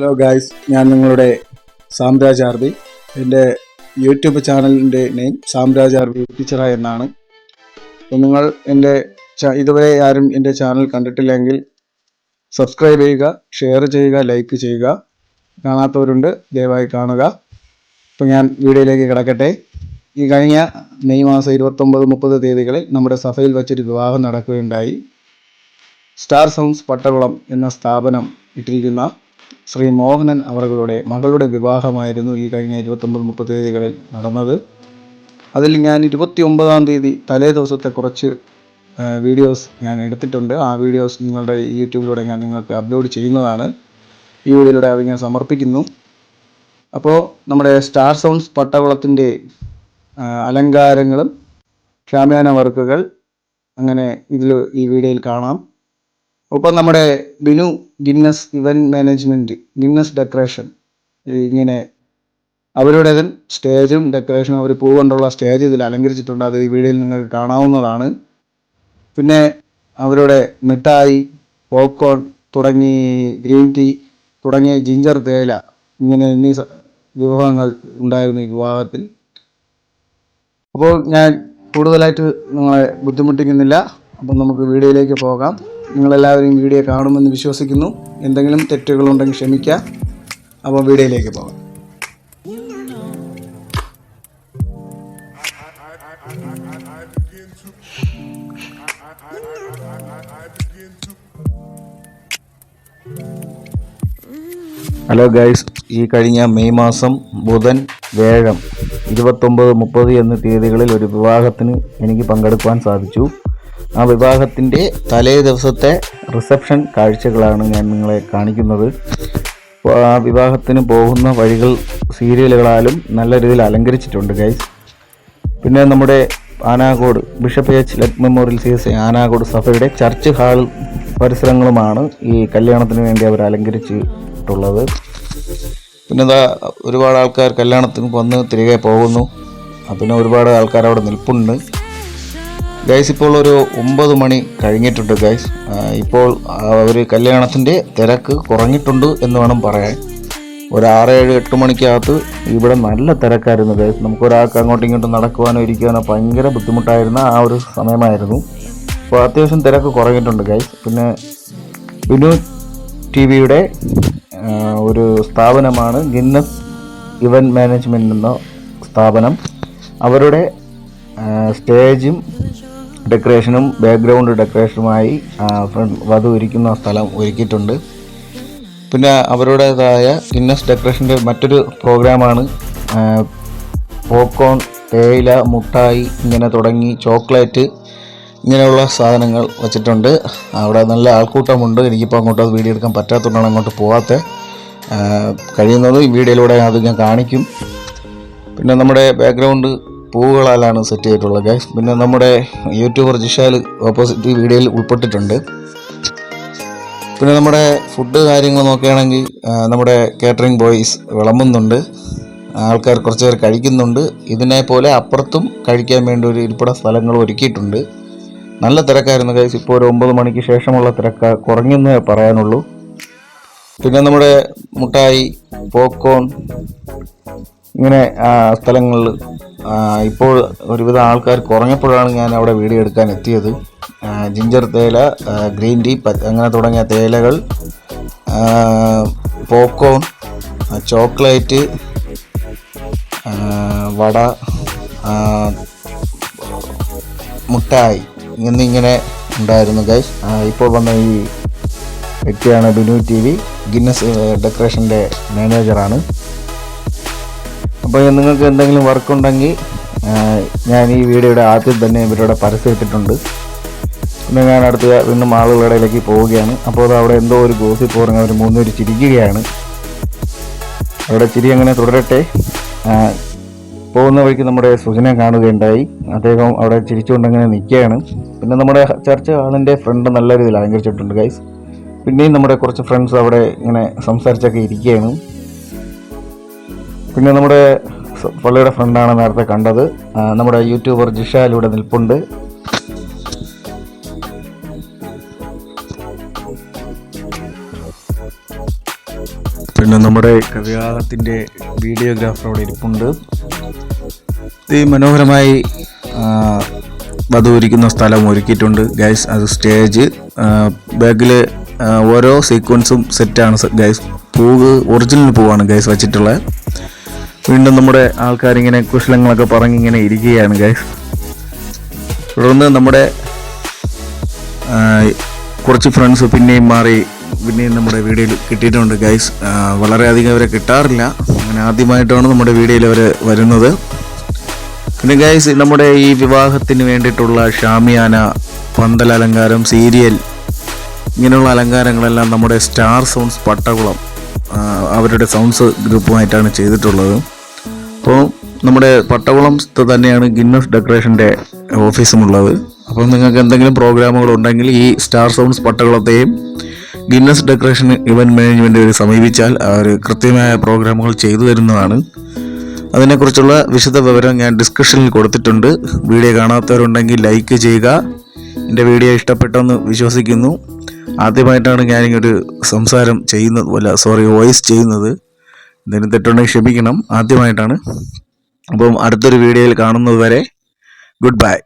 Hello guys, ഞാൻ നിങ്ങളുടെ Samraj R B. എൻ്റെ യൂട്യൂബ് ചാനലിൻ്റെ നെയിം സാംരാജ് ആർ ബി ടീച്ചറ എന്നാണ്. അപ്പോൾ നിങ്ങൾ ഇതുവരെ ആരും എൻ്റെ ചാനൽ കണ്ടിട്ടില്ലെങ്കിൽ സബ്സ്ക്രൈബ് ചെയ്യുക, ഷെയർ ചെയ്യുക, ലൈക്ക് ചെയ്യുക. കാണാത്തവരുണ്ട്, ദയവായി കാണുക. അപ്പോൾ ഞാൻ വീഡിയോയിലേക്ക് കിടക്കട്ടെ. ഈ കഴിഞ്ഞ മെയ് മാസം 29-30 തീയതികളിൽ നമ്മുടെ സഭയിൽ വച്ചൊരു വിവാഹം നടക്കുകയുണ്ടായി. സ്റ്റാർ സൗണ്ട്സ് പട്ടകുളം എന്ന സ്ഥാപനം ഇട്ടിരിക്കുന്ന ശ്രീ മോഹനൻ അവരുടെ മകളുടെ വിവാഹമായിരുന്നു ഈ കഴിഞ്ഞ 29-30 തീയതികളിൽ നടന്നത്. അതിൽ ഞാൻ 29-ാം തീയതി തലേ ദിവസത്തെ കുറച്ച് വീഡിയോസ് ഞാൻ എടുത്തിട്ടുണ്ട്. ആ വീഡിയോസ് നിങ്ങളുടെ യൂട്യൂബിലൂടെ ഞാൻ നിങ്ങൾക്ക് അപ്ലോഡ് ചെയ്യുന്നതാണ്. ഈ വീഡിയോയിലൂടെ അത് ഞാൻ സമർപ്പിക്കുന്നു. അപ്പോൾ നമ്മുടെ സ്റ്റാർ സൗണ്ട്സ് പട്ടകുളത്തിൻ്റെ അലങ്കാരങ്ങളും ഷാമിയാന വർക്കുകൾ അങ്ങനെ ഈ വീഡിയോയിൽ കാണാം. ഒപ്പം നമ്മുടെ Binu Guinness event management, Guinness decoration, ഇങ്ങനെ അവരുടെ സ്റ്റേജും ഡെക്കറേഷനും അവർ പൂ കൊണ്ടുള്ള സ്റ്റേജ് ഇതിൽ അലങ്കരിച്ചിട്ടുണ്ട്. അത് ഈ വീഡിയോയിൽ നിങ്ങൾക്ക് കാണാവുന്നതാണ്. പിന്നെ അവരുടെ മിഠായി, പോപ്കോൺ തുടങ്ങി ഗ്രീൻ ടീ തുടങ്ങിയ ജിഞ്ചർ തേയില ഇങ്ങനെ എന്നീ വിഭവങ്ങൾ ഉണ്ടായിരുന്നു ഈ വിവാഹത്തിൽ. അപ്പോൾ ഞാൻ കൂടുതലായിട്ട് നിങ്ങളെ ബുദ്ധിമുട്ടിക്കുന്നില്ല. അപ്പം നമുക്ക് വീഡിയോയിലേക്ക് പോകാം. നിങ്ങളെല്ലാവരും വീഡിയോ കാണുമെന്ന് വിശ്വസിക്കുന്നു. എന്തെങ്കിലും തെറ്റുകളുണ്ടെങ്കിൽ ക്ഷമിക്കാം. അപ്പോൾ വീഡിയോയിലേക്ക് പോകാം. ഹലോ ഗൈസ്, ഈ കഴിഞ്ഞ മെയ് മാസം ബുധൻ, വ്യാഴം 29-30 എന്നീ തീയതികളിൽ ഒരു വിവാഹത്തിന് എനിക്ക് പങ്കെടുക്കുവാൻ സാധിച്ചു. ആ വിവാഹത്തിൻ്റെ തലേ ദിവസത്തെ റിസപ്ഷൻ കാഴ്ചകളാണ് ഞാൻ നിങ്ങളെ കാണിക്കുന്നത്. ആ വിവാഹത്തിന് പോകുന്ന വഴികൾ സീരിയലുകളാലും നല്ല രീതിയിൽ അലങ്കരിച്ചിട്ടുണ്ട് ഗൈസ്. പിന്നെ നമ്മുടെ Anakode bishop H let memorial CSI Anakode സഭയുടെ ചർച്ച് ഹാൾ പരിസരങ്ങളുമാണ് ഈ കല്യാണത്തിന് വേണ്ടി അവർ അലങ്കരിച്ചിട്ടുള്ളത്. പിന്നെ ഒരുപാട് ആൾക്കാർ കല്യാണത്തിന് വന്ന് തിരികെ പോകുന്നു. പിന്നെ ഒരുപാട് ആൾക്കാർ അവിടെ നിൽപ്പുണ്ട് ഗൈസ്. ഇപ്പോൾ ഒരു 9 മണി കഴിഞ്ഞിട്ടുണ്ട് ഗൈസ്. ഇപ്പോൾ ഒരു കല്യാണത്തിൻ്റെ തിരക്ക് കുറഞ്ഞിട്ടുണ്ട് എന്ന് വേണം പറയാൻ. ഒരു 6-7-8 മണിക്കകത്ത് ഇവിടെ നല്ല തിരക്കായിരുന്നു ഗൈസ്. നമുക്കൊരാൾക്ക് അങ്ങോട്ടും ഇങ്ങോട്ടും നടക്കുവാനോ ഇരിക്കുവാനോ ഭയങ്കര ബുദ്ധിമുട്ടായിരുന്ന ആ ഒരു സമയമായിരുന്നു. അപ്പോൾ അത്യാവശ്യം തിരക്ക് കുറഞ്ഞിട്ടുണ്ട് ഗൈസ്. പിന്നെ ബിനു TVയുടെ ഒരു സ്ഥാപനമാണ് ഗിന്നസ് ഇവൻറ്റ് മാനേജ്മെൻറ്റ് എന്ന സ്ഥാപനം. അവരുടെ സ്റ്റേജും ഡെക്കറേഷനും ബാക്ക്ഗ്രൗണ്ട് ഡെക്കറേഷനുമായി വധു ഇരിക്കുന്ന സ്ഥലം ഒരുക്കിയിട്ടുണ്ട്. പിന്നെ അവരുടേതായ ഗിന്നസ് ഡെക്കറേഷൻ്റെ മറ്റൊരു പ്രോഗ്രാമാണ് പോപ്കോൺ, തേയില, മുട്ടായി ഇങ്ങനെ തുടങ്ങി ചോക്ലേറ്റ് ഇങ്ങനെയുള്ള സാധനങ്ങൾ വച്ചിട്ടുണ്ട്. അവിടെ നല്ല ആൾക്കൂട്ടമുണ്ട്. എനിക്കിപ്പോൾ അങ്ങോട്ട് അത് വീഡിയോ എടുക്കാൻ പറ്റാത്തതുകൊണ്ടാണ് അങ്ങോട്ട് പോകാത്ത. കഴിയുന്നത് ഈ വീഡിയോയിലൂടെ അത് ഞാൻ കാണിക്കും. പിന്നെ നമ്മുടെ ബാക്ക്ഗ്രൗണ്ട് പൂവുകളാലാണ് സെറ്റ് ചെയ്തിട്ടുള്ളത് ഗൈസ്. പിന്നെ നമ്മുടെ യൂട്യൂബർ ജിഷാൽ ഓപ്പോസിറ്റ് വീഡിയോയിൽ ഉൾപ്പെട്ടിട്ടുണ്ട്. പിന്നെ നമ്മുടെ ഫുഡ് കാര്യങ്ങൾ നോക്കുകയാണെങ്കിൽ നമ്മുടെ കാറ്ററിംഗ് ബോയ്സ് വിളമ്പുന്നുണ്ട്. ആൾക്കാർ കുറച്ച് പേർ കഴിക്കുന്നുണ്ട്. ഇതിനെ പോലെ അപ്പുറത്തും കഴിക്കാൻ വേണ്ടി ഒരു ഇരിപ്പിട സ്ഥലങ്ങൾ ഒരുക്കിയിട്ടുണ്ട്. നല്ല തിരക്കായിരുന്നു ഗൈസ്. ഇപ്പോൾ ഒരു 9 മണിക്ക് ശേഷമുള്ള തിരക്ക് കുറഞ്ഞെന്നേ പറയാനുള്ളൂ. പിന്നെ നമ്മുടെ മുട്ടായി, പോപ്കോൺ ഇങ്ങനെ സ്ഥലങ്ങളിൽ ഇപ്പോൾ ഒരുവിധ ആൾക്കാർ കുറഞ്ഞപ്പോഴാണ് ഞാൻ അവിടെ വീഡിയോ എടുക്കാൻ എത്തിയത്. ജിഞ്ചർ തേയില, ഗ്രീൻ ടീ അങ്ങനെ തുടങ്ങിയ തേയിലകൾ, പോപ്കോൺ, ചോക്ലേറ്റ്, വട, മുട്ടായി എന്നിങ്ങനെ ഉണ്ടായിരുന്നു ഗൈസ്. ഇപ്പോൾ വന്ന ഈ വ്യക്തിയാണ് ബിനു TV ഗിന്നസ് ഡെക്കറേഷൻ്റെ മാനേജറാണ്. അപ്പോൾ നിങ്ങൾക്ക് എന്തെങ്കിലും വർക്കുണ്ടെങ്കിൽ ഞാൻ ഈ വീഡിയോയുടെ ആദ്യം തന്നെ ഇവരുടെ പരസ്യം ഇട്ടിട്ടുണ്ട്. പിന്നെ ഞാൻ വീണ്ടും ആളുകളുടെ ഇടയിലേക്ക് പോവുകയാണ്. അപ്പോൾ അത് അവിടെ എന്തോ ഒരു ഗോസിപ്പ് പറഞ്ഞ് അവർ 3 പേര് ചിരിക്കുകയാണ്. അവരുടെ ചിരി അങ്ങനെ തുടരട്ടെ. പോകുന്ന വഴിക്ക് നമ്മുടെ സുജനെ കാണുകയുണ്ടായി. അദ്ദേഹം അവിടെ ചിരിച്ചുകൊണ്ടങ്ങനെ നിൽക്കുകയാണ്. പിന്നെ നമ്മുടെ ചർച്ച് ഹാളിൻ്റെ ഫ്രണ്ട് നല്ല രീതിയിൽ അലങ്കരിച്ചിട്ടുണ്ട് ഗൈസ്. പിന്നെയും നമ്മുടെ കുറച്ച് ഫ്രണ്ട്സ് അവിടെ ഇങ്ങനെ സംസാരിച്ചൊക്കെ ഇരിക്കുകയാണ്. പിന്നെ നമ്മുടെ പള്ളിയുടെ ഫ്രണ്ടാണ് നേരത്തെ കണ്ടത്. നമ്മുടെ യൂട്യൂബർ ജിഷാൽ ഇവിടെ നിൽപ്പുണ്ട്. പിന്നെ നമ്മുടെ വിവാഹത്തിൻ്റെ വീഡിയോഗ്രാഫർ അവിടെ ഇരിപ്പുണ്ട്. ഈ മനോഹരമായി വധു ഇരിക്കുന്ന സ്ഥലം ഒരുക്കിയിട്ടുണ്ട് ഗൈസ്. അത് സ്റ്റേജ്, ബാക്കിൽ ഓരോ സീക്വൻസും സെറ്റാണ് ഗൈസ്. പൂവ് ഒറിജിനൽ പൂവാണ് ഗൈസ് വച്ചിട്ടുള്ളത്. വീണ്ടും നമ്മുടെ ആൾക്കാരിങ്ങനെ കുശലങ്ങളൊക്കെ പറഞ്ഞിങ്ങനെ ഇരിക്കുകയാണ് ഗൈസ്. തുടർന്ന് നമ്മുടെ കുറച്ച് ഫ്രണ്ട്സ് പിന്നെയും നമ്മുടെ വീഡിയോയിൽ കിട്ടിയിട്ടുണ്ട് ഗൈസ്. വളരെയധികം അവരെ കിട്ടാറില്ല. അങ്ങനെ ആദ്യമായിട്ടാണ് നമ്മുടെ വീഡിയോയിൽ അവർ വരുന്നത്. പിന്നെ ഗൈസ്, നമ്മുടെ ഈ വിവാഹത്തിന് വേണ്ടിയിട്ടുള്ള ഷാമിയാന, പന്തൽ അലങ്കാരം, സീരിയൽ, ഇങ്ങനെയുള്ള അലങ്കാരങ്ങളെല്ലാം നമ്മുടെ സ്റ്റാർ സൗണ്ട്സ് പട്ടകുളം അവരുടെ സൗണ്ട്സ് ഗ്രൂപ്പുമായിട്ടാണ് ചെയ്തിട്ടുള്ളത്. അപ്പോൾ നമ്മുടെ പട്ടകുളം തന്നെയാണ് ഗിന്നസ് ഡെക്കറേഷൻ്റെ ഓഫീസുമുള്ളത്. അപ്പോൾ നിങ്ങൾക്ക് എന്തെങ്കിലും പ്രോഗ്രാമുകൾ ഉണ്ടെങ്കിൽ ഈ സ്റ്റാർ സൗണ്ട്സ് പട്ടകുളത്തെയും ഗിന്നസ് ഡെക്കറേഷൻ ഇവൻറ്റ് മാനേജ്മെൻറ്റ് സമീപിച്ചാൽ അവർ കൃത്യമായ പ്രോഗ്രാമുകൾ ചെയ്തു തരുന്നതാണ്. അതിനെക്കുറിച്ചുള്ള വിശദ വിവരം ഞാൻ ഡിസ്ക്രിപ്ഷനിൽ കൊടുത്തിട്ടുണ്ട്. വീഡിയോ കാണാത്തവരുണ്ടെങ്കിൽ ലൈക്ക് ചെയ്യുക. എൻ്റെ വീഡിയോ ഇഷ്ടപ്പെട്ടെന്ന് വിശ്വസിക്കുന്നു. ആദ്യമായിട്ടാണ് ഞാനിങ്ങൊരു വോയിസ് ചെയ്യുന്നത്. എന്തെങ്കിലും തെറ്റുണ്ടെങ്കിൽ ക്ഷമിക്കണം, ആദ്യമായിട്ടാണ്. അപ്പം അടുത്തൊരു വീഡിയോയിൽ കാണുന്നത് വരെ ഗുഡ് ബൈ.